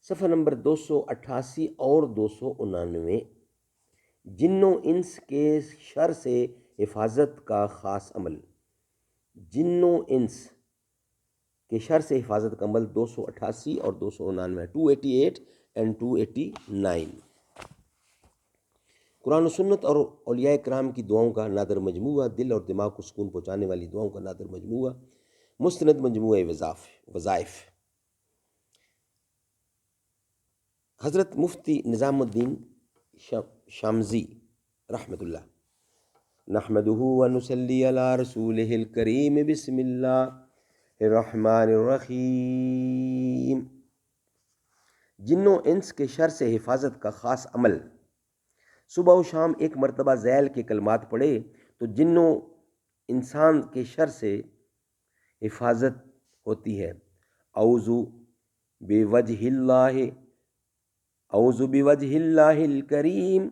صفحہ نمبر 288 اور 289، جن و انس کے شر سے حفاظت کا خاص عمل۔ جن و انس کے شر سے حفاظت کا عمل 288 اور 289، 288 اینڈ 289۔ قرآن و سنت اور اولیاء کرام کی دعاؤں کا نادر مجموعہ، دل اور دماغ کو سکون پہنچانے والی دعاؤں کا نادر مجموعہ، مستند مجموعہ وظائف۔ حضرت مفتی نظام الدین شامزی رحمۃ اللہ۔ نحمدہ ونصلی علی رسولہ الکریم، بسم اللہ الرحمن الرحیم۔ جن و انس کے شر سے حفاظت کا خاص عمل۔ صبح و شام ایک مرتبہ ذیل کے کلمات پڑھے تو جن و انسان کے شر سے حفاظت ہوتی ہے۔ اعوذ بوجہ اللہ الکریم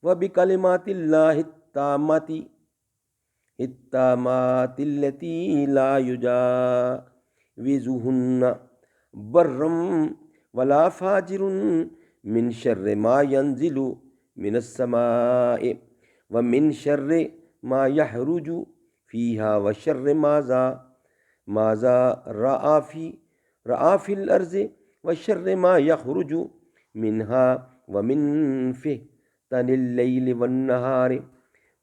و بکلمات اللہ التامات التی لا یجاوزہن برم ولا فاجر من شر ما ینزل من السماء ومن شر ما یحرج فیہا وشر ماذا رآ فی الارض وشر ما یخرج منہا ومن فتن اللیل والنہار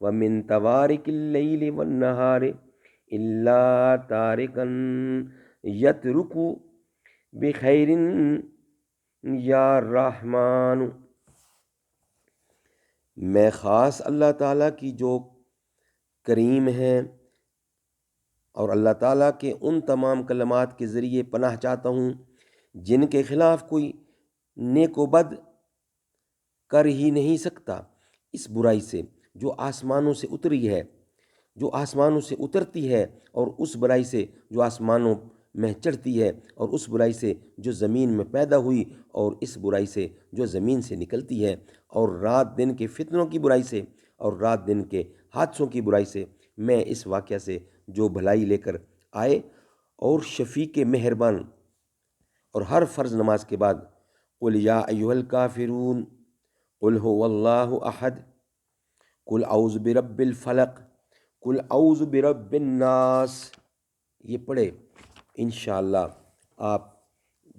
ومن توارق اللیل والنہار الا تارکا یترک بخیر یا رحمن۔ میں خاص اللہ تعالیٰ کی جو کریم ہے اور اللہ تعالیٰ کے ان تمام کلمات کے ذریعے پناہ چاہتا ہوں جن کے خلاف کوئی نیک و بد کر ہی نہیں سکتا، اس برائی سے جو آسمانوں سے اتری ہے، جو آسمانوں سے اترتی ہے، اور اس برائی سے جو آسمانوں میں چڑھتی ہے، اور اس برائی سے جو زمین میں پیدا ہوئی، اور اس برائی سے جو زمین سے نکلتی ہے، اور رات دن کے فتنوں کی برائی سے اور رات دن کے حادثوں کی برائی سے۔ میں اس واقعہ سے جو بھلائی لے کر آئے اور شفیق مہربان، اور ہر فرض نماز کے بعد قل یا ایھا الکافرون، قل ھو اللہ احد، قل اعوذ برب الفلق، قل اعوذ برب الناس، یہ پڑھے انشاءاللہ آپ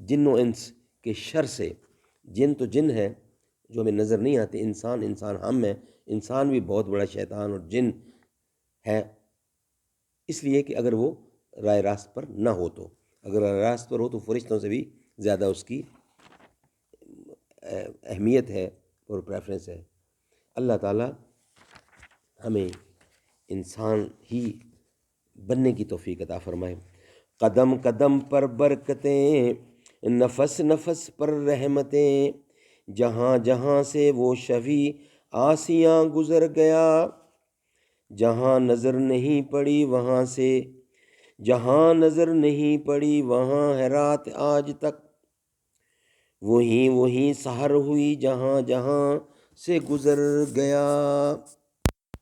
جن و انس کے شر سے۔ جن تو جن ہے جو ہمیں نظر نہیں آتے، انسان ہم ہیں، انسان بھی بہت بڑا شیطان اور جن ہے، اس لیے کہ اگر وہ رائے راست پر نہ ہو تو، اگر رائے راست پر ہو تو فرشتوں سے بھی زیادہ اس کی اہمیت ہے اور پریفرنس ہے۔ اللہ تعالیٰ ہمیں انسان ہی بننے کی توفیق عطا فرمائے۔ قدم قدم پر برکتیں، نفس نفس پر رحمتیں، جہاں جہاں سے وہ شفیع آسیاں گزر گیا، جہاں نظر نہیں پڑی وہاں سے، جہاں نظر نہیں پڑی وہاں ہے رات آج تک، وہیں سحر ہوئی جہاں جہاں سے گزر گیا۔